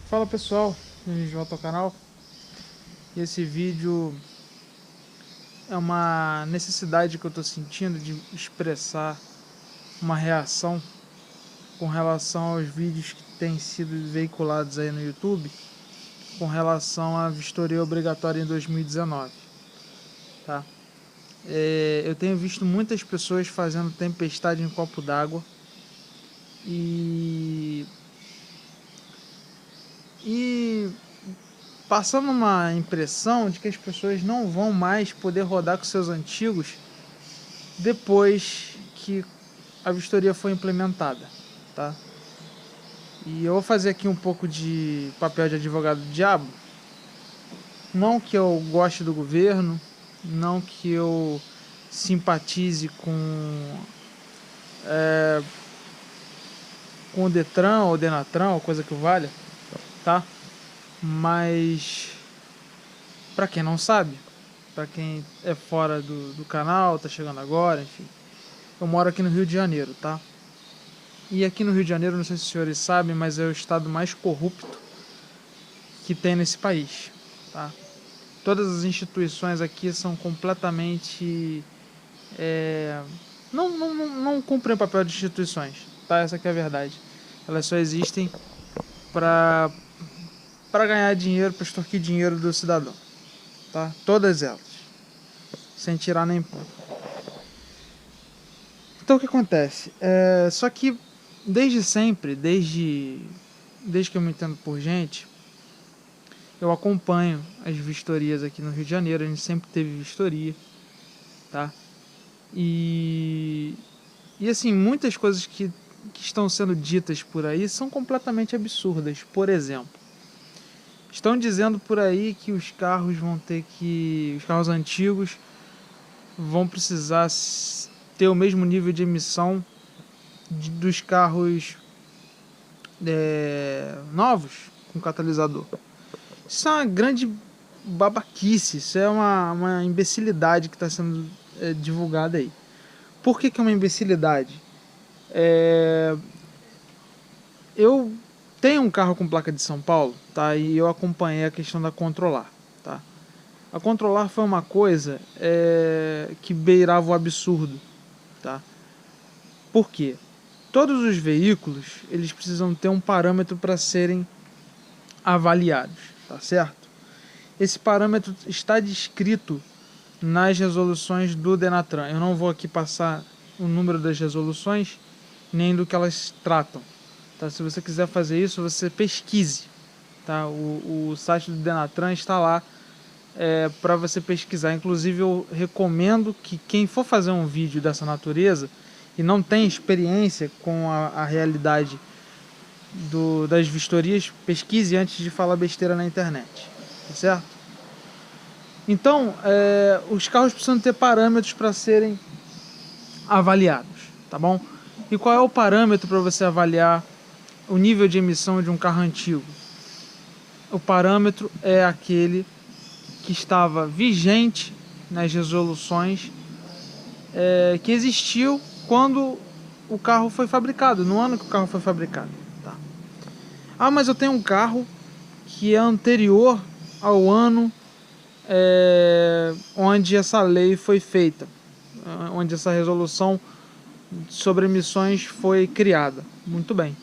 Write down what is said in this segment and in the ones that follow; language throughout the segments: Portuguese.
Fala pessoal, bem-vindos de volta ao canal. E esse vídeo é uma necessidade que eu estou sentindo de expressar uma reação com relação aos vídeos que têm sido veiculados aí no YouTube com relação à vistoria obrigatória em 2019, tá? Eu tenho visto muitas pessoas fazendo tempestade em copo d'água e passando uma impressão de que as pessoas não vão mais poder rodar com seus antigos depois que a vistoria foi implementada, tá? E eu vou fazer aqui um pouco de papel de advogado do diabo. Não que eu goste do governo, não que eu simpatize com o Detran ou Denatran ou coisa que o valha, tá? Mas pra quem não sabe, pra quem é fora do canal, tá chegando agora, enfim, eu moro aqui no Rio de Janeiro, tá? E aqui no Rio de Janeiro, não sei se os senhores sabem, mas é o estado mais corrupto que tem nesse país, tá? Todas as instituições aqui são completamente... não cumprem o papel de instituições, tá? Essa que é a verdade. Elas só existem para ganhar dinheiro, para extorquir dinheiro do cidadão, tá? Todas elas, sem tirar nem pôr. Então o que acontece? Só que desde sempre, desde que eu me entendo por gente, eu acompanho as vistorias aqui no Rio de Janeiro. A gente sempre teve vistoria, tá? E assim, muitas coisas que estão sendo ditas por aí são completamente absurdas. Por exemplo, estão dizendo por aí que os carros antigos vão precisar ter o mesmo nível de emissão dos carros novos com catalisador. Isso é uma grande babaquice, isso é uma imbecilidade que está sendo divulgada aí. Por que é uma imbecilidade? Eu tenho um carro com placa de São Paulo, tá? E eu acompanhei a questão da Controlar, tá? A Controlar foi uma coisa que beirava o absurdo, tá? Por quê? Todos os veículos, eles precisam ter um parâmetro para serem avaliados, tá certo? Esse parâmetro está descrito nas resoluções do Denatran. Eu não vou aqui passar o número das resoluções, nem do que elas tratam, tá? Se você quiser fazer isso, você pesquise, tá? O site do Denatran está lá para você pesquisar. Inclusive, eu recomendo que quem for fazer um vídeo dessa natureza e não tem experiência com a realidade das vistorias, pesquise antes de falar besteira na internet, tá certo? Então, os carros precisam ter parâmetros para serem avaliados, tá bom? E qual é o parâmetro para você avaliar o nível de emissão de um carro antigo? O parâmetro é aquele que estava vigente nas resoluções que existiu quando o carro foi fabricado, no ano que o carro foi fabricado, tá? Ah, mas eu tenho um carro que é anterior ao ano onde essa lei foi feita, onde essa resolução sobre emissões foi criada. Muito bem.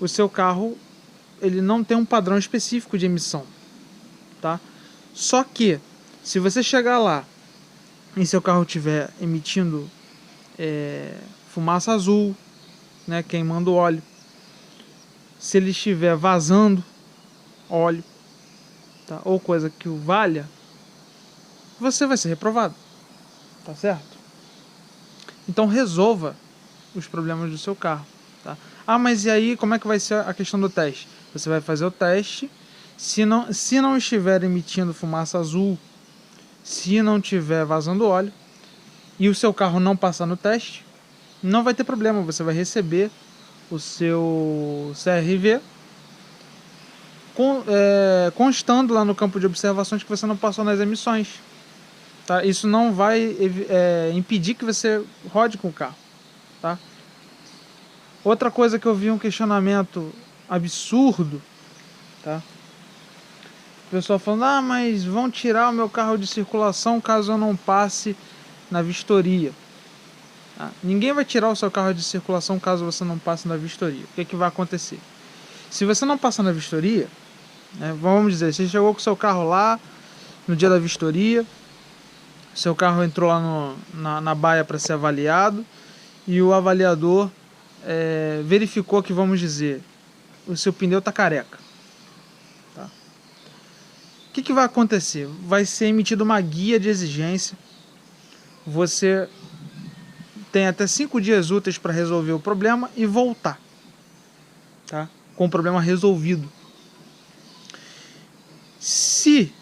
O seu carro, ele não tem um padrão específico de emissão, tá? Só que, se você chegar lá e seu carro estiver emitindo fumaça azul, né, queimando óleo, se ele estiver vazando óleo, tá, ou coisa que o valha, você vai ser reprovado, tá certo? Então resolva os problemas do seu carro, tá? Ah, mas e aí como é que vai ser a questão do teste? Você vai fazer o teste, se não estiver emitindo fumaça azul, se não estiver vazando óleo, e o seu carro não passar no teste, não vai ter problema, você vai receber o seu CRV constando lá no campo de observações que você não passou nas emissões, tá? Isso não vai impedir que você rode com o carro, tá? Outra coisa que eu vi um questionamento absurdo tá? O pessoal falando, ah, mas vão tirar o meu carro de circulação caso eu não passe na vistoria. Tá? Ninguém vai tirar o seu carro de circulação caso você não passe na vistoria. O que, que vai acontecer? Se você não passar na vistoria, né, vamos dizer, você chegou com o seu carro lá no dia da vistoria, seu carro entrou lá na baia para ser avaliado e o avaliador verificou que, vamos dizer, o seu pneu está careca. Tá? O que, que vai acontecer? Vai ser emitida uma guia de exigência. Você tem até 5 dias úteis para resolver o problema e voltar, tá? Com o problema resolvido. Se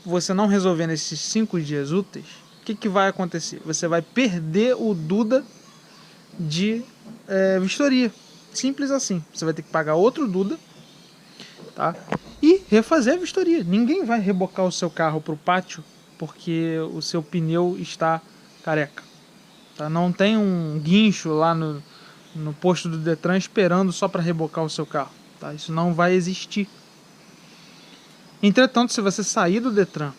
você não resolver nesses 5 dias úteis, o que, que vai acontecer? Você vai perder o Duda de vistoria. Simples assim. Você vai ter que pagar outro Duda, tá? E refazer a vistoria. Ninguém vai rebocar o seu carro para o pátio porque o seu pneu está careca. Tá? Não tem um guincho lá no posto do Detran esperando só para rebocar o seu carro. Tá? Isso não vai existir. Entretanto, se você sair do Detran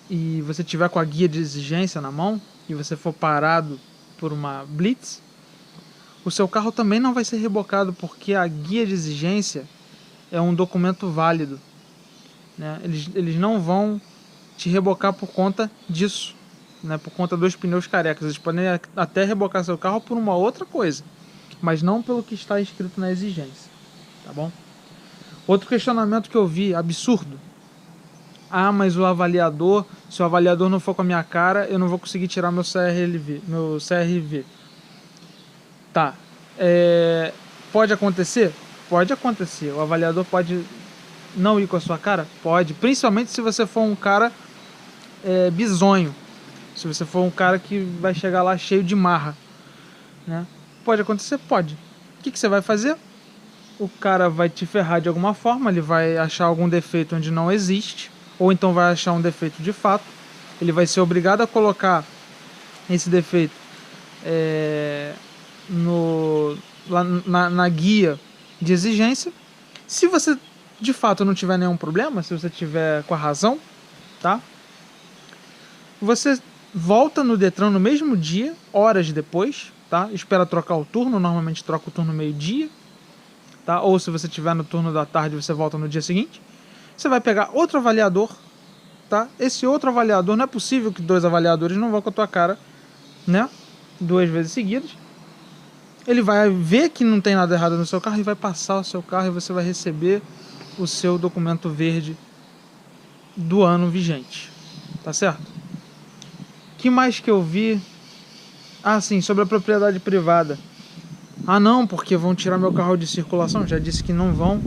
e você tiver com a guia de exigência na mão e você for parado por uma blitz, o seu carro também não vai ser rebocado porque a guia de exigência é um documento válido, né? Eles não vão te rebocar por conta disso, né? Por conta dos pneus carecas. Eles podem até rebocar seu carro por uma outra coisa, mas não pelo que está escrito na exigência, tá bom? Outro questionamento que eu vi, absurdo. Ah, mas o avaliador, se o avaliador não for com a minha cara, eu não vou conseguir tirar meu CRV. Tá. Pode acontecer? Pode acontecer. O avaliador pode não ir com a sua cara? Pode. Principalmente se você for um cara bizonho. Se você for um cara que vai chegar lá cheio de marra, né? Pode acontecer? Pode. O que você vai fazer? O cara vai te ferrar de alguma forma, ele vai achar algum defeito onde não existe, ou então vai achar um defeito de fato. Ele vai ser obrigado a colocar esse defeito lá na guia de exigência. Se você de fato não tiver nenhum problema, se você tiver com a razão, tá? Você volta no Detran no mesmo dia, horas depois, tá? Espera trocar o turno, normalmente troca o turno meio-dia, tá? Ou se você tiver no turno da tarde, você volta no dia seguinte. Você vai pegar outro avaliador, tá? Esse outro avaliador, não é possível que 2 avaliadores não vão com a tua cara, né? 2 vezes seguidas. Ele vai ver que não tem nada errado no seu carro e vai passar o seu carro e você vai receber o seu documento verde do ano vigente, tá certo? Que mais que eu vi? Ah, sim, sobre a propriedade privada. Ah, não, porque vão tirar meu carro de circulação. Já disse que não vão.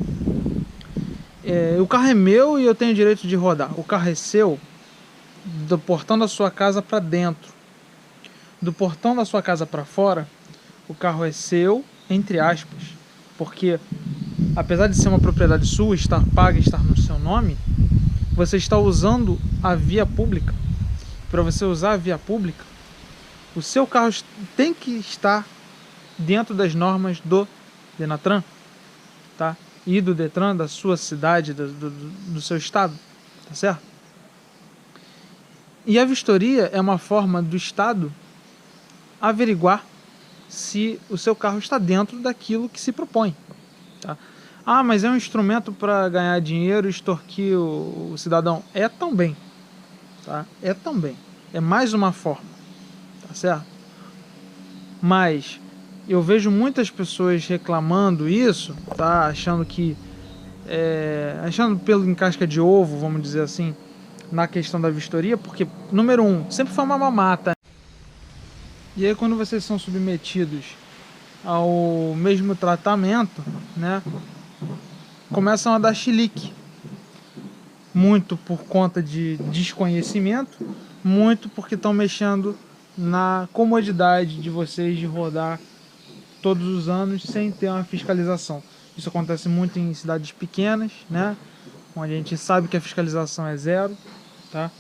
O carro é meu e eu tenho direito de rodar. O carro é seu do portão da sua casa para dentro. Do portão da sua casa para fora, o carro é seu, entre aspas. Porque, apesar de ser uma propriedade sua, estar paga e estar no seu nome, você está usando a via pública. Para você usar a via pública, o seu carro tem que estar dentro das normas do Denatran, tá? E do Detran, da sua cidade, do seu estado, tá certo? E a vistoria é uma forma do estado averiguar se o seu carro está dentro daquilo que se propõe, tá? Ah, mas é um instrumento para ganhar dinheiro e extorquir o cidadão. É também, tá? É também. É mais uma forma, tá certo? Mas eu vejo muitas pessoas reclamando isso, tá? Achando que achando pelo em casca de ovo, vamos dizer assim, na questão da vistoria, porque, número 1, sempre foi uma mamata. E aí quando vocês são submetidos ao mesmo tratamento, né, começam a dar chilique. Muito por conta de desconhecimento, muito porque estão mexendo na comodidade de vocês de rodar todos os anos sem ter uma fiscalização. Isso acontece muito em cidades pequenas, né, onde a gente sabe que a fiscalização é zero, tá?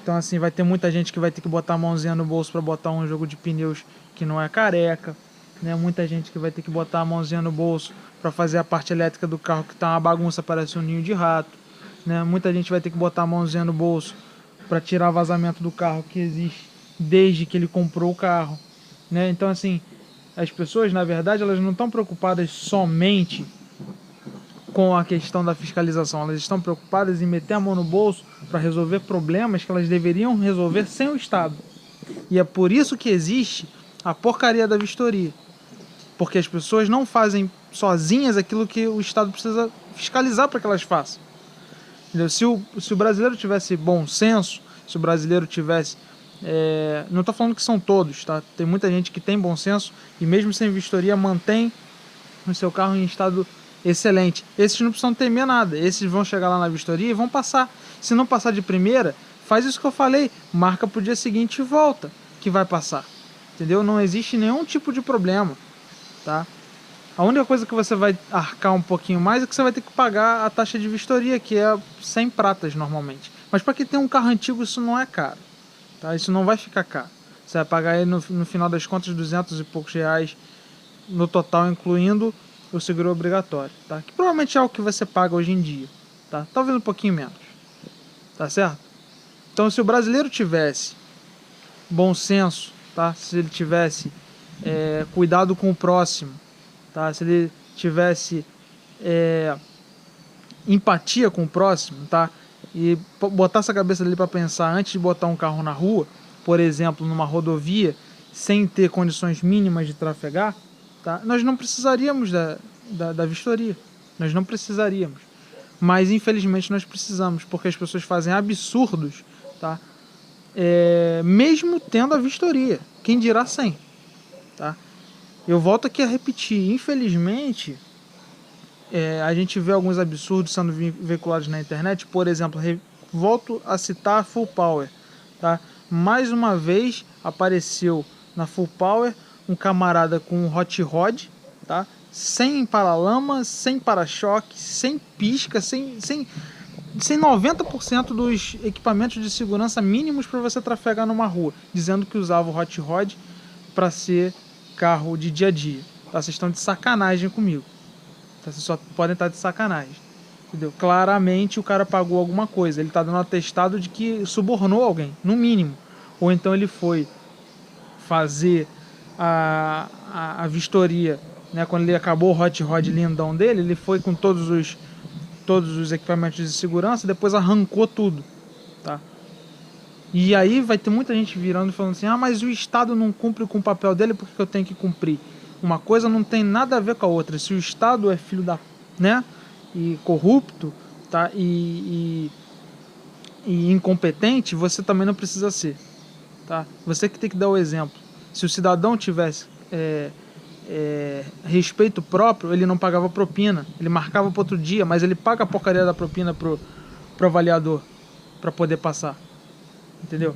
Então assim, vai ter muita gente que vai ter que botar a mãozinha no bolso para botar um jogo de pneus que não é careca, né? Muita gente que vai ter que botar a mãozinha no bolso para fazer a parte elétrica do carro que tá uma bagunça, parece um ninho de rato, né? Muita gente vai ter que botar a mãozinha no bolso para tirar vazamento do carro que existe desde que ele comprou o carro, né? Então assim, as pessoas, na verdade, elas não estão preocupadas somente com a questão da fiscalização, elas estão preocupadas em meter a mão no bolso para resolver problemas que elas deveriam resolver sem o Estado. E é por isso que existe a porcaria da vistoria, porque as pessoas não fazem sozinhas aquilo que o Estado precisa fiscalizar para que elas façam. Entendeu? Se o brasileiro tivesse bom senso, se o brasileiro tivesse... não estou falando que são todos, tá? Tem muita gente que tem bom senso e mesmo sem vistoria mantém o seu carro em estado excelente. Esses não precisam temer nada, esses vão chegar lá na vistoria e vão passar. Se não passar de primeira, faz isso que eu falei, marca para o dia seguinte e volta, que vai passar. Entendeu? Não existe nenhum tipo de problema, tá? A única coisa que você vai arcar um pouquinho mais é que você vai ter que pagar a taxa de vistoria, que é 100 pratas normalmente. Mas para quem tem um carro antigo isso não é caro, tá? Isso não vai ficar caro. Você vai pagar aí no final das contas 200 e poucos reais no total, incluindo o seguro obrigatório, tá? Que provavelmente é o que você paga hoje em dia, tá? Talvez um pouquinho menos, tá certo? Então se o brasileiro tivesse bom senso, tá? Se ele tivesse cuidado com o próximo, tá? Se ele tivesse empatia com o próximo, tá? E botasse a cabeça dele para pensar antes de botar um carro na rua, por exemplo, numa rodovia, sem ter condições mínimas de trafegar, tá? Nós não precisaríamos da vistoria. Nós não precisaríamos. Mas, infelizmente, nós precisamos, porque as pessoas fazem absurdos, tá? Mesmo tendo a vistoria. Quem dirá sem, tá? Eu volto aqui a repetir. Infelizmente, a gente vê alguns absurdos sendo veiculados na internet. Por exemplo, volto a citar a Full Power, tá? Mais uma vez apareceu na Full Power um camarada com um hot rod, tá? Sem paralama, sem para-choque, sem pisca, sem 90% dos equipamentos de segurança mínimos para você trafegar numa rua, dizendo que usava o hot rod para ser carro de dia a dia. Tá? Vocês estão de sacanagem comigo. Tá? Vocês só podem estar de sacanagem. Entendeu? Claramente o cara pagou alguma coisa. Ele está dando um atestado de que subornou alguém, no mínimo. Ou então ele foi fazer a vistoria, né? Quando ele acabou o hot rod lindão dele, ele foi com todos os equipamentos de segurança, depois arrancou tudo, tá? E aí vai ter muita gente virando e falando assim: ah, mas o Estado não cumpre com o papel dele, por que eu tenho que cumprir? Uma coisa não tem nada a ver com a outra. Se o Estado é filho da... né? E corrupto, tá? E incompetente, você também não precisa ser, tá? Você que tem que dar o exemplo. Se o cidadão tivesse respeito próprio, ele não pagava propina, ele marcava para outro dia, mas ele paga a porcaria da propina pro avaliador para poder passar, entendeu?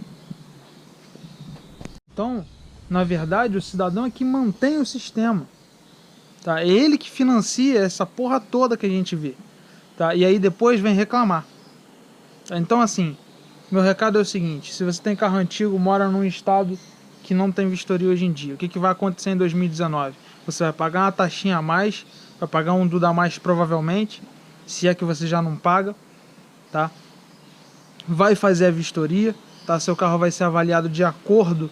Então, na verdade, o cidadão é que mantém o sistema, tá? É ele que financia essa porra toda que a gente vê, tá? E aí depois vem reclamar, tá? Então assim, meu recado é o seguinte: se você tem carro antigo, mora num estado que não tem vistoria hoje em dia, o que vai acontecer em 2019? Você vai pagar uma taxinha a mais, vai pagar um DUDA a mais provavelmente, se é que você já não paga, tá? Vai fazer a vistoria, tá? Seu carro vai ser avaliado de acordo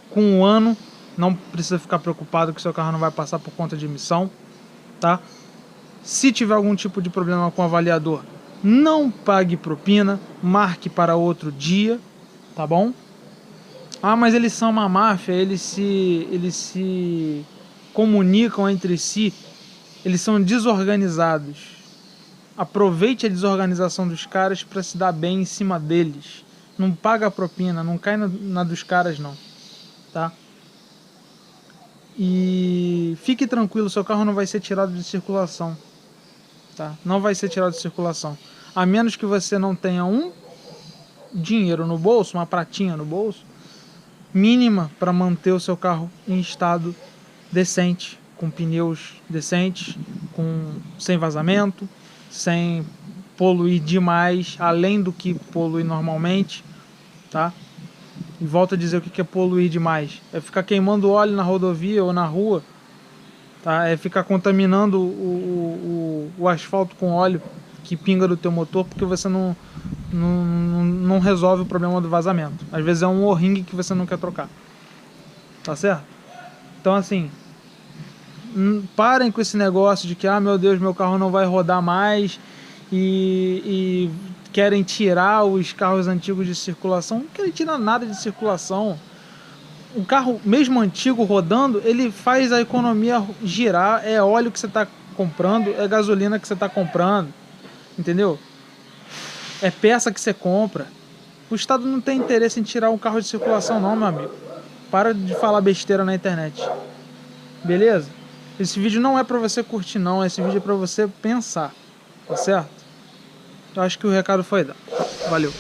com o ano, não precisa ficar preocupado que seu carro não vai passar por conta de emissão, tá? Se tiver algum tipo de problema com o avaliador, não pague propina, marque para outro dia, tá bom? Ah, mas eles são uma máfia, eles se comunicam entre si, eles são desorganizados. Aproveite a desorganização dos caras para se dar bem em cima deles. Não paga a propina, não cai na dos caras não, tá? E fique tranquilo, seu carro não vai ser tirado de circulação, tá? Não vai ser tirado de circulação, a menos que você não tenha um dinheiro no bolso, uma pratinha no bolso, mínima para manter o seu carro em estado decente, com pneus decentes, sem vazamento, sem poluir demais, além do que polui normalmente, tá? E volto a dizer o que é poluir demais: é ficar queimando óleo na rodovia ou na rua tá? É ficar contaminando o asfalto com óleo que pinga do teu motor, porque você não resolve o problema do vazamento. Às vezes é um O-ring que você não quer trocar, tá certo? Então assim, parem com esse negócio de que, ah, meu Deus, meu carro não vai rodar mais e querem tirar os carros antigos de circulação. Não querem tirar nada de circulação. Um carro, mesmo antigo, rodando, ele faz a economia girar. É óleo que você está comprando, é gasolina que você está comprando, entendeu? É peça que você compra. O Estado não tem interesse em tirar um carro de circulação não, meu amigo. Para de falar besteira na internet. Beleza? Esse vídeo não é pra você curtir não, esse vídeo é pra você pensar, tá certo? Eu acho que o recado foi dado. Valeu.